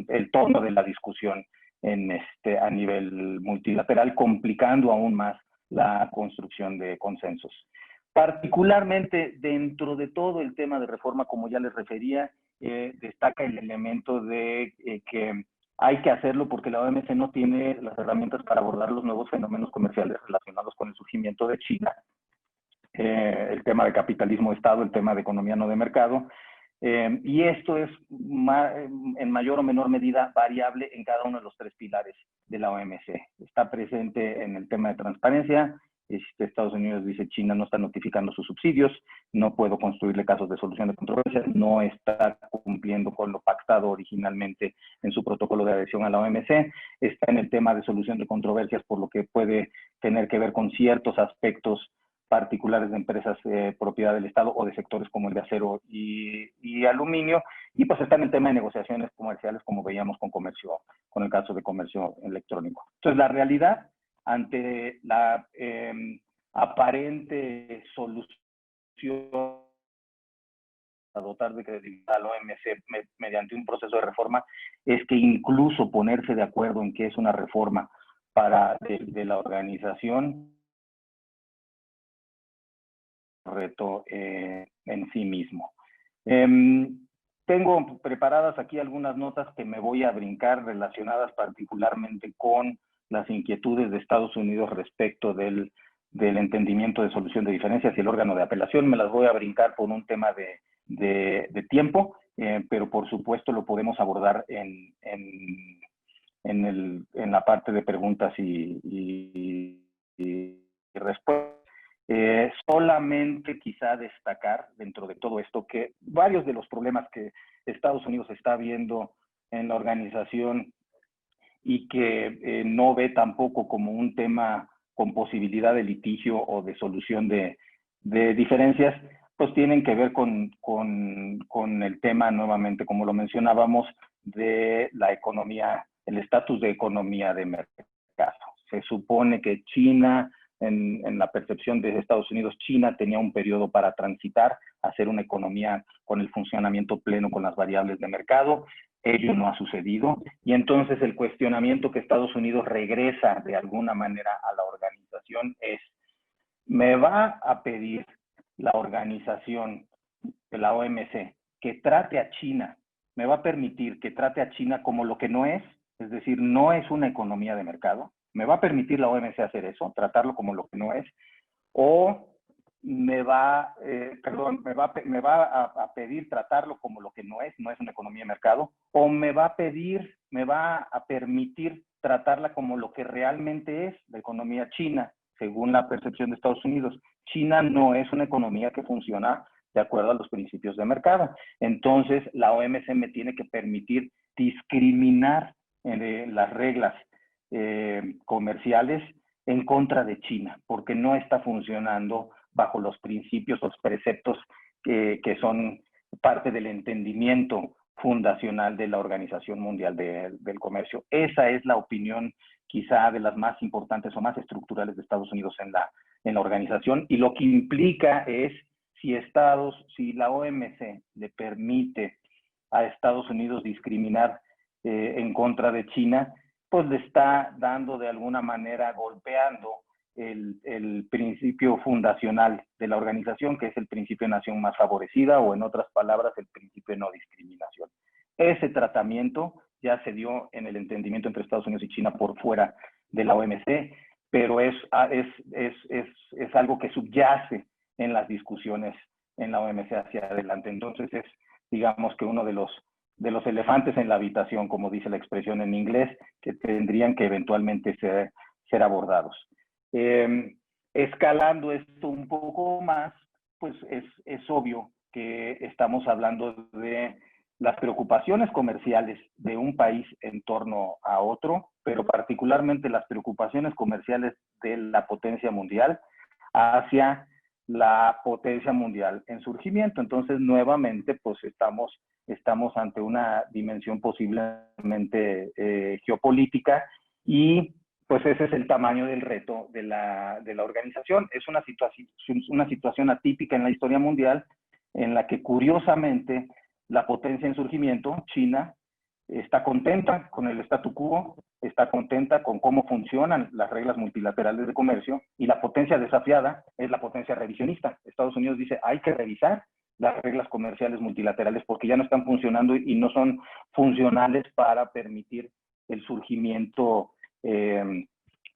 Speaker 3: el tono de la discusión a nivel multilateral, complicando aún más la construcción de consensos. Particularmente dentro de todo el tema de reforma, como ya les refería, destaca el elemento de que Hay que hacerlo porque la OMC no tiene las herramientas para abordar los nuevos fenómenos comerciales relacionados con el surgimiento de China, el tema de capitalismo de Estado, el tema de economía no de mercado, y esto es en mayor o menor medida variable en cada uno de los tres pilares de la OMC. Está presente en el tema de transparencia. Estados Unidos dice: China no está notificando sus subsidios, no puedo construirle casos de solución de controversias, no está cumpliendo con lo pactado originalmente en su protocolo de adhesión a la OMC. Está en el tema de solución de controversias, por lo que puede tener que ver con ciertos aspectos particulares de empresas propiedad del Estado o de sectores como el de acero y aluminio, y pues está en el tema de negociaciones comerciales, como veíamos con el caso de comercio electrónico. Entonces, la realidad ante la aparente solución a dotar de credibilidad a la OMC mediante un proceso de reforma es que incluso ponerse de acuerdo en qué es una reforma de la organización reto en sí mismo. Tengo preparadas aquí algunas notas que me voy a brincar relacionadas particularmente con las inquietudes de Estados Unidos respecto del entendimiento de solución de diferencias y el órgano de apelación. Me las voy a brincar por un tema de tiempo, pero por supuesto lo podemos abordar en la parte de preguntas y respuestas. Solamente quizá destacar dentro de todo esto que varios de los problemas que Estados Unidos está viendo en la organización y que no ve tampoco como un tema con posibilidad de litigio o de solución de diferencias, pues tienen que ver con el tema, nuevamente, como lo mencionábamos, de la economía, el estatus de economía de mercado. Se supone que China, en la percepción de Estados Unidos, China tenía un periodo para transitar a ser una economía con el funcionamiento pleno con las variables de mercado. Ello no ha sucedido, y entonces el cuestionamiento que Estados Unidos regresa de alguna manera a la organización es: ¿me va a pedir la organización de la OMC que trate a China, me va a permitir que trate a China como lo que no es decir, no es una economía de mercado? ¿Me va a permitir la OMC hacer eso, tratarlo como lo que no es? ¿O me va a pedir tratarlo como lo que no es una economía de mercado? ¿O me va a permitir tratarla como lo que realmente es la economía china, según la percepción de Estados Unidos? China no es una economía que funciona de acuerdo a los principios de mercado. Entonces, la OMC me tiene que permitir discriminar las reglas comerciales en contra de China, porque no está funcionando bajo los principios, los preceptos que son parte del entendimiento fundacional de la Organización Mundial del Comercio. Esa es la opinión quizá de las más importantes o más estructurales de Estados Unidos en la organización, y lo que implica es si la OMC le permite a Estados Unidos discriminar en contra de China, pues le está dando de alguna manera, golpeando el principio fundacional de la organización, que es el principio de nación más favorecida, o en otras palabras, el principio de no discriminación. Ese tratamiento ya se dio en el entendimiento entre Estados Unidos y China por fuera de la OMC, pero es algo que subyace en las discusiones en la OMC hacia adelante. Entonces es, digamos, que uno de los elefantes en la habitación, como dice la expresión en inglés, que tendrían que eventualmente ser abordados. Escalando esto un poco más, pues es obvio que estamos hablando de las preocupaciones comerciales de un país en torno a otro, pero particularmente las preocupaciones comerciales de la potencia mundial hacia la potencia mundial en surgimiento. Entonces, nuevamente, pues estamos ante una dimensión posiblemente geopolítica, y pues ese es el tamaño del reto de la organización. Es una situación atípica en la historia mundial, en la que curiosamente la potencia en surgimiento, China, está contenta con el statu quo, está contenta con cómo funcionan las reglas multilaterales de comercio, y la potencia desafiada es la potencia revisionista. Estados Unidos dice: hay que revisar las reglas comerciales multilaterales porque ya no están funcionando y no son funcionales para permitir el surgimiento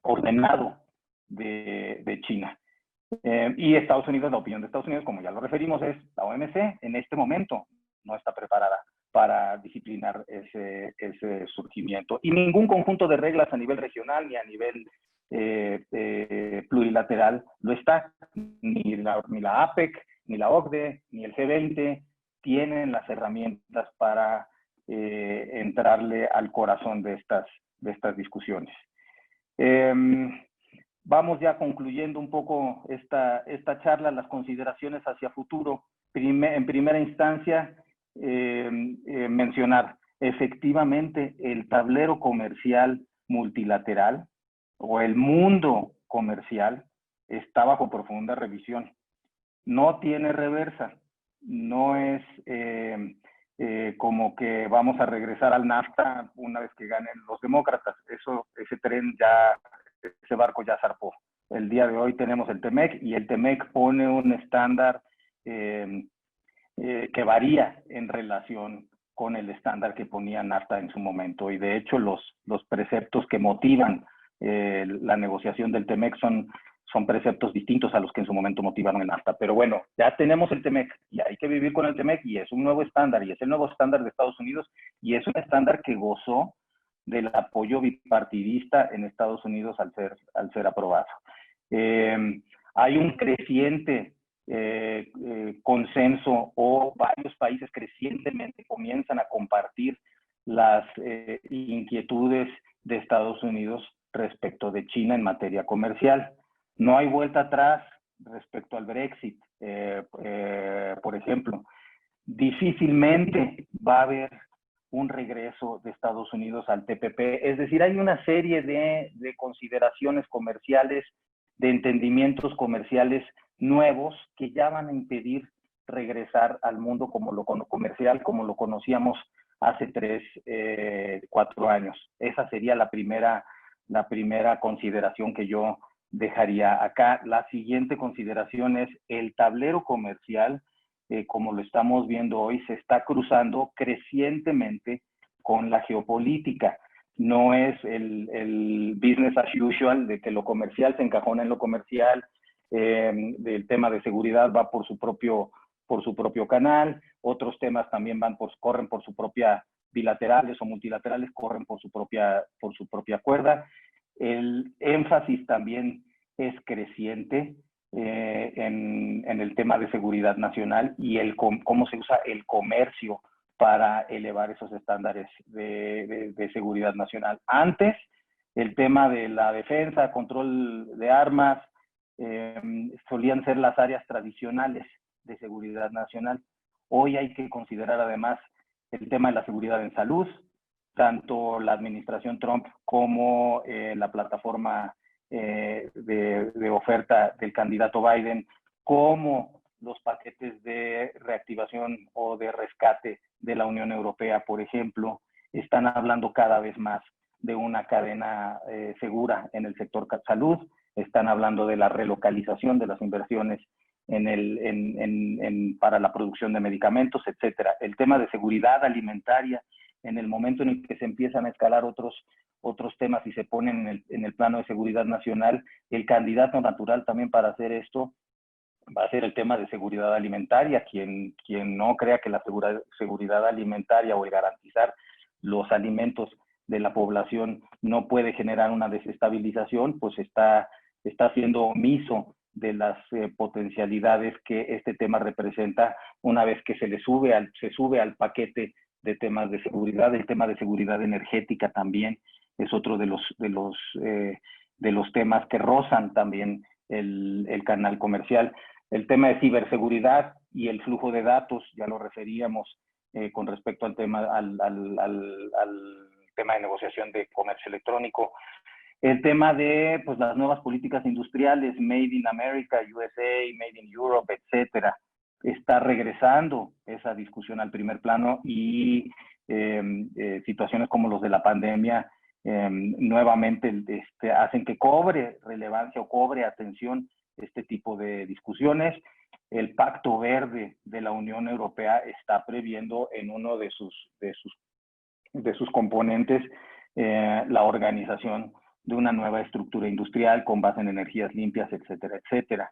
Speaker 3: ordenado de China. Y Estados Unidos, la opinión de Estados Unidos, como ya lo referimos, es la OMC en este momento no está preparada para disciplinar ese surgimiento. Y ningún conjunto de reglas a nivel regional ni a nivel plurilateral lo está. Ni la APEC, ni la OCDE, ni el G20 tienen las herramientas para entrarle al corazón de estas discusiones. Vamos ya concluyendo un poco esta charla, las consideraciones hacia futuro. En primera instancia, mencionar efectivamente el tablero comercial multilateral o el mundo comercial está bajo profunda revisión. No tiene reversa, no es como que vamos a regresar al NAFTA una vez que ganen los demócratas. Ese tren ya, ese barco ya zarpó. El día de hoy tenemos el TEMEC y el TEMEC pone un estándar que varía en relación con el estándar que ponía NAFTA en su momento. Y de hecho los preceptos que motivan la negociación del TEMEC son preceptos distintos a los que en su momento motivaron el NAFTA. Pero bueno, ya tenemos el TEMEC y hay que vivir con el TEMEC y es un nuevo estándar y es el nuevo estándar de Estados Unidos y es un estándar que gozó del apoyo bipartidista en Estados Unidos al ser aprobado. Hay un creciente consenso o varios países crecientemente comienzan a compartir las inquietudes de Estados Unidos respecto de China en materia comercial. No hay vuelta atrás respecto al Brexit, por ejemplo. Difícilmente va a haber un regreso de Estados Unidos al TPP. Es decir, hay una serie de consideraciones comerciales, de entendimientos comerciales nuevos que ya van a impedir regresar al mundo comercial como lo conocíamos hace 3, 4 años. Esa sería la primera consideración que yo dejaría acá. La siguiente consideración es el tablero comercial, como lo estamos viendo hoy, se está cruzando crecientemente con la geopolítica. No es el business as usual de que lo comercial se encajona en lo comercial, el tema de seguridad va por su propio canal, otros temas también corren por su propia, bilaterales o multilaterales corren por su propia cuerda. El énfasis también es creciente en el tema de seguridad nacional y cómo se usa el comercio para elevar esos estándares de seguridad nacional. Antes, el tema de la defensa, control de armas, solían ser las áreas tradicionales de seguridad nacional. Hoy hay que considerar además el tema de la seguridad en salud, tanto la administración Trump como la plataforma de oferta del candidato Biden, como los paquetes de reactivación o de rescate de la Unión Europea, por ejemplo, están hablando cada vez más de una cadena segura en el sector salud, están hablando de la relocalización de las inversiones para la producción de medicamentos, etcétera. El tema de seguridad alimentaria, en el momento en el que se empiezan a escalar otros temas y se ponen en el plano de seguridad nacional, el candidato natural también para hacer esto va a ser el tema de seguridad alimentaria. Quien no crea que la seguridad alimentaria o el garantizar los alimentos de la población no puede generar una desestabilización, pues está siendo omiso de las potencialidades que este tema representa una vez que se sube al paquete de temas de seguridad. El tema de seguridad energética también es otro de los temas que rozan también el canal comercial. El tema de ciberseguridad y el flujo de datos, ya lo referíamos con respecto al tema, al tema de negociación de comercio electrónico. El tema de pues, las nuevas políticas industriales, Made in America, USA, Made in Europe, etcétera. Está regresando esa discusión al primer plano y situaciones como los de la pandemia nuevamente hacen que cobre relevancia o cobre atención este tipo de discusiones. El Pacto Verde de la Unión Europea está previendo en uno de sus componentes la organización de una nueva estructura industrial con base en energías limpias, etcétera, etcétera.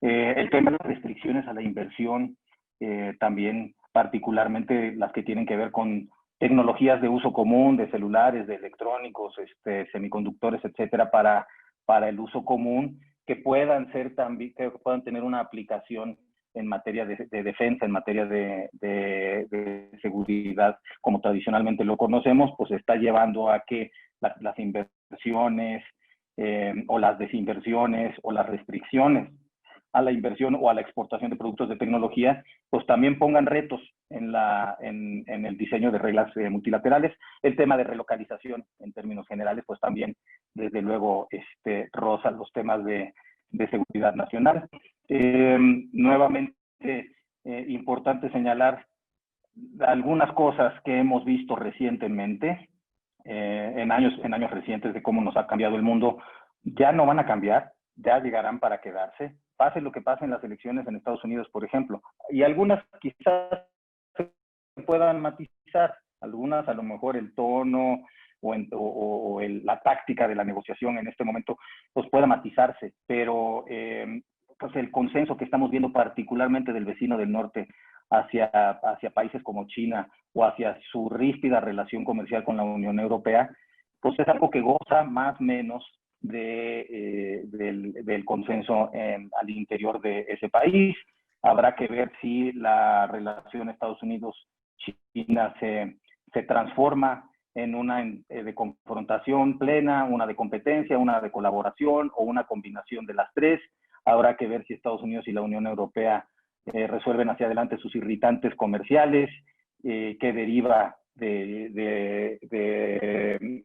Speaker 3: El tema de las restricciones a la inversión, también particularmente las que tienen que ver con tecnologías de uso común, de celulares, de electrónicos, semiconductores, etcétera, para el uso común, que puedan ser también, que puedan tener una aplicación en materia de defensa, en materia de seguridad, como tradicionalmente lo conocemos, pues está llevando a que las inversiones o las desinversiones o las restricciones a la inversión o a la exportación de productos de tecnología, pues también pongan retos en el diseño de reglas multilaterales. El tema de relocalización, en términos generales, pues también, desde luego, roza los temas de seguridad nacional. Nuevamente, importante señalar algunas cosas que hemos visto recientemente, en años recientes, de cómo nos ha cambiado el mundo. Ya no van a cambiar, ya llegarán para quedarse, pase lo que pase en las elecciones en Estados Unidos, por ejemplo. Y algunas quizás se puedan matizar, algunas a lo mejor el tono o la táctica de la negociación en este momento pues pueda matizarse, pero pues el consenso que estamos viendo particularmente del vecino del norte hacia países como China o hacia su ríspida relación comercial con la Unión Europea, pues es algo que goza más o menos del consenso al interior de ese país. Habrá que ver si la relación Estados Unidos-China se transforma en una de confrontación plena, una de competencia, una de colaboración o una combinación de las tres. Habrá que ver si Estados Unidos y la Unión Europea resuelven hacia adelante sus irritantes comerciales, que deriva de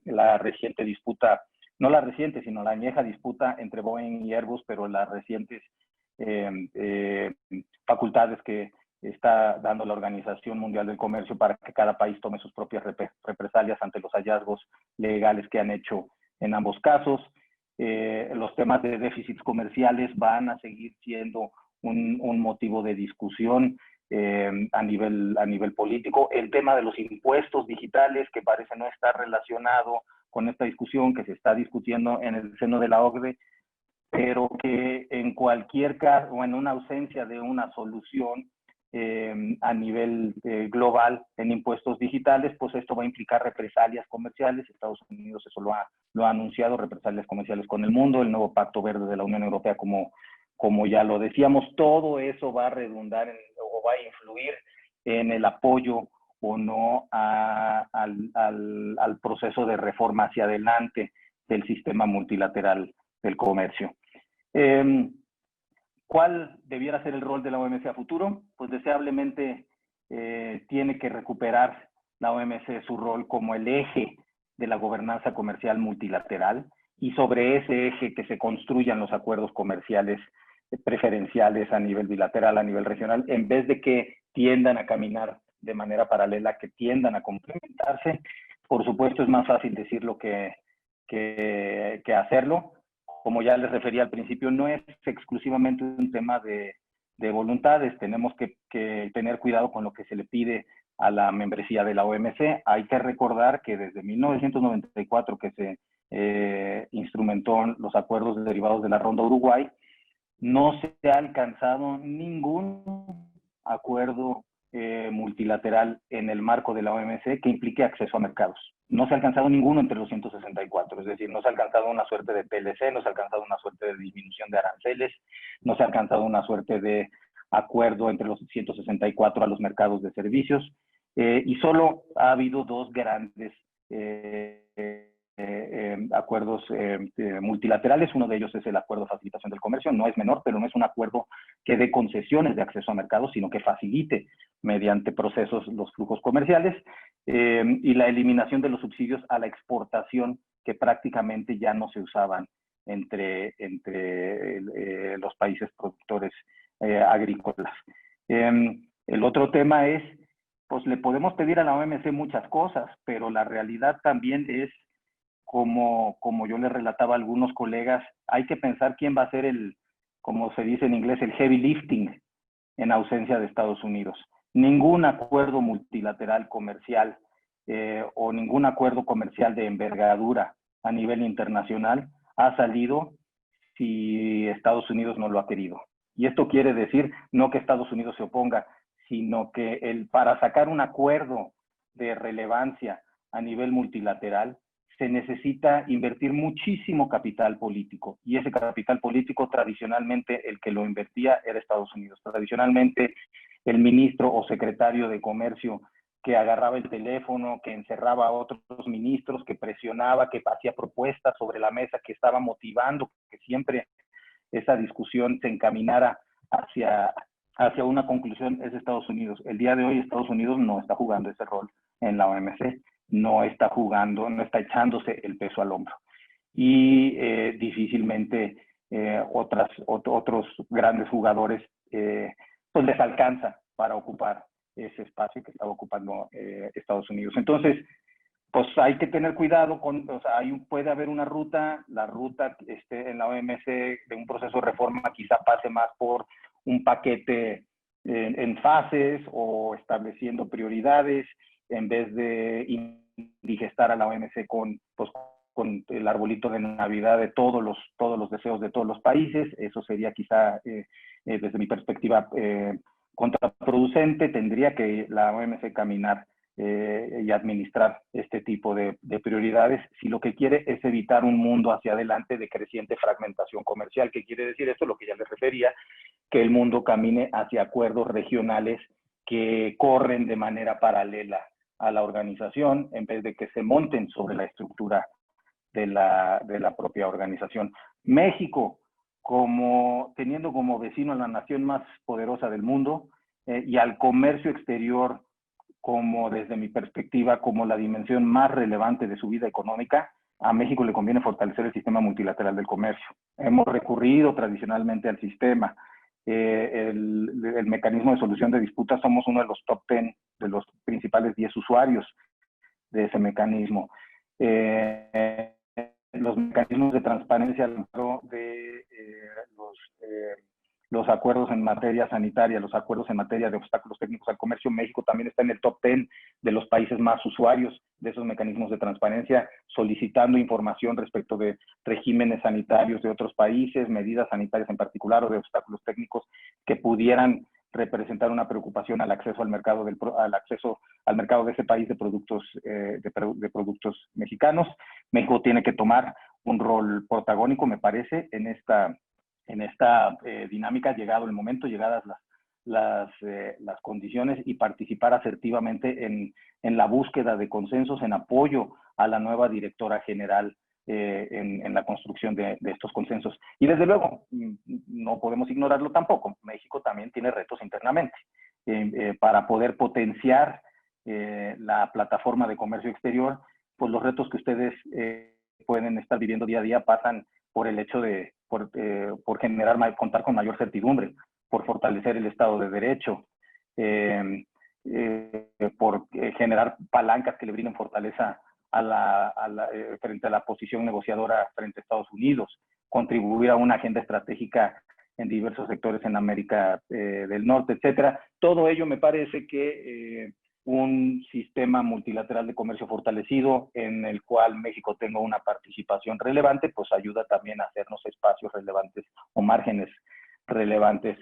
Speaker 3: la reciente disputa, no la reciente, sino la añeja disputa entre Boeing y Airbus, pero las recientes facultades que está dando la Organización Mundial del Comercio para que cada país tome sus propias represalias ante los hallazgos legales que han hecho en ambos casos. Los temas de déficits comerciales van a seguir siendo un motivo de discusión a nivel político. El tema de los impuestos digitales, que parece no estar relacionado con esta discusión que se está discutiendo en el seno de la OCDE, pero que en cualquier caso, o en una ausencia de una solución a nivel global en impuestos digitales, pues esto va a implicar represalias comerciales. Estados Unidos eso lo ha anunciado, represalias comerciales con el mundo, el nuevo Pacto Verde de la Unión Europea, como ya lo decíamos. Todo eso va a redundar o va a influir en el apoyo o no al proceso de reforma hacia adelante del sistema multilateral del comercio. ¿Cuál debiera ser el rol de la OMC a futuro? Pues deseablemente tiene que recuperar la OMC su rol como el eje de la gobernanza comercial multilateral, y sobre ese eje que se construyan los acuerdos comerciales preferenciales a nivel bilateral, a nivel regional, en vez de que tiendan a caminar de manera paralela, que tiendan a complementarse. Por supuesto, es más fácil decirlo que hacerlo. Como ya les refería al principio, no es exclusivamente un tema de voluntades. Tenemos que tener cuidado con lo que se le pide a la membresía de la OMC. Hay que recordar que desde 1994 que se instrumentó los acuerdos derivados de la Ronda Uruguay, no se ha alcanzado ningún acuerdo multilateral en el marco de la OMC que implique acceso a mercados. No se ha alcanzado ninguno entre los 164, es decir, no se ha alcanzado una suerte de PLC, no se ha alcanzado una suerte de disminución de aranceles, no se ha alcanzado una suerte de acuerdo entre los 164 a los mercados de servicios, y solo ha habido dos grandes acuerdos multilaterales. Uno de ellos es el Acuerdo de Facilitación del Comercio. No es menor, pero no es un acuerdo que dé concesiones de acceso a mercados, sino que facilite mediante procesos los flujos comerciales, y la eliminación de los subsidios a la exportación, que prácticamente ya no se usaban entre los países productores agrícolas. El otro tema es, pues le podemos pedir a la OMC muchas cosas, pero la realidad también es, como yo le relataba a algunos colegas, hay que pensar quién va a ser como se dice en inglés, el heavy lifting en ausencia de Estados Unidos. Ningún acuerdo multilateral comercial o ningún acuerdo comercial de envergadura a nivel internacional ha salido si Estados Unidos no lo ha querido. Y esto quiere decir no que Estados Unidos se oponga, sino que para sacar un acuerdo de relevancia a nivel multilateral se necesita invertir muchísimo capital político. Y ese capital político, tradicionalmente, el que lo invertía era Estados Unidos. Tradicionalmente, el ministro o secretario de Comercio que agarraba el teléfono, que encerraba a otros ministros, que presionaba, que hacía propuestas sobre la mesa, que estaba motivando que siempre esa discusión se encaminara hacia una conclusión, es Estados Unidos. El día de hoy Estados Unidos no está jugando ese rol en la OMC, no está jugando, no está echándose el peso al hombro. Y difícilmente otros grandes jugadores pues les alcanza para ocupar ese espacio que estaba ocupando Estados Unidos. Entonces, pues hay que tener cuidado con, o sea, puede haber una ruta, la ruta en la OMC de un proceso de reforma quizá pase más por un paquete en fases o estableciendo prioridades en vez de indigestar a la OMC con el arbolito de Navidad de todos los deseos de todos los países. Eso sería quizá, desde mi perspectiva, contraproducente. Tendría que la OMC caminar y administrar este tipo de prioridades si lo que quiere es evitar un mundo hacia adelante de creciente fragmentación comercial. ¿Qué quiere decir esto? Lo que ya les refería, que el mundo camine hacia acuerdos regionales que corren de manera paralela a la organización en vez de que se monten sobre la estructura de la propia organización. México, teniendo como vecino a la nación más poderosa del mundo y al comercio exterior como, desde mi perspectiva, como la dimensión más relevante de su vida económica, a México le conviene fortalecer el sistema multilateral del comercio. Hemos recurrido tradicionalmente al sistema. El mecanismo de solución de disputas, somos uno de los top 10, de los principales 10 usuarios de ese mecanismo. Los mecanismos de transparencia de los acuerdos en materia sanitaria, los acuerdos en materia de obstáculos técnicos al comercio. México también está en el top 10 de los países más usuarios de esos mecanismos de transparencia, solicitando información respecto de regímenes sanitarios de otros países, medidas sanitarias en particular o de obstáculos técnicos que pudieran representar una preocupación al acceso al mercado de ese país de productos mexicanos. México tiene que tomar un rol protagónico, me parece, en esta dinámica, llegado el momento, llegadas las condiciones, y participar asertivamente en la búsqueda de consensos, en apoyo a la nueva directora general en la construcción de estos consensos. Y desde luego, no podemos ignorarlo tampoco, México también tiene retos internamente para poder potenciar la plataforma de comercio exterior. Pues los retos que ustedes pueden estar viviendo día a día pasan por el hecho de contar con mayor certidumbre, por fortalecer el Estado de Derecho, por generar palancas que le brinden fortaleza frente a la posición negociadora frente a Estados Unidos, contribuir a una agenda estratégica en diversos sectores en América del Norte, etcétera. Todo ello me parece que un sistema multilateral de comercio fortalecido en el cual México tenga una participación relevante, pues ayuda también a hacernos espacios relevantes o márgenes relevantes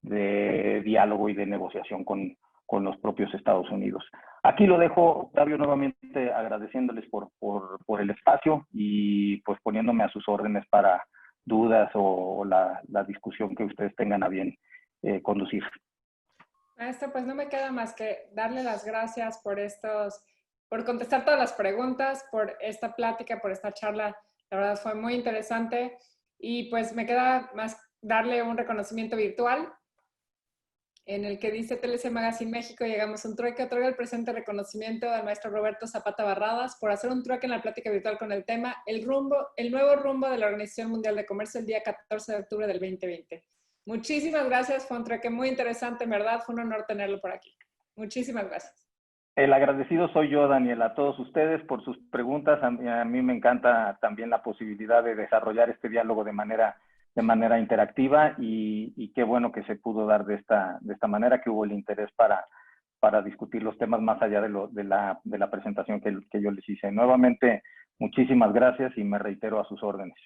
Speaker 3: de diálogo y de negociación con los propios Estados Unidos. Aquí lo dejo, Octavio, nuevamente agradeciéndoles por el espacio y pues poniéndome a sus órdenes para dudas o la discusión que ustedes tengan a bien conducir.
Speaker 1: Maestro, pues no me queda más que darle las gracias por contestar todas las preguntas, por esta plática, por esta charla. La verdad fue muy interesante y pues me queda más darle un reconocimiento virtual en el que dice TLC Magazine México, llegamos a un trueque. Otorga el presente reconocimiento al maestro Roberto Zapata Barradas por hacer un trueque en la plática virtual con el tema el nuevo rumbo de la Organización Mundial de Comercio el día 14 de octubre del 2020. Muchísimas gracias, fue un trueque muy interesante, en verdad, fue un honor tenerlo por aquí. Muchísimas gracias.
Speaker 3: El agradecido soy yo, Daniel, a todos ustedes por sus preguntas. A mí me encanta también la posibilidad de desarrollar este diálogo de manera interactiva y qué bueno que se pudo dar de esta manera, que hubo el interés para discutir los temas más allá de la presentación que yo les hice. Nuevamente, muchísimas gracias y me reitero a sus órdenes.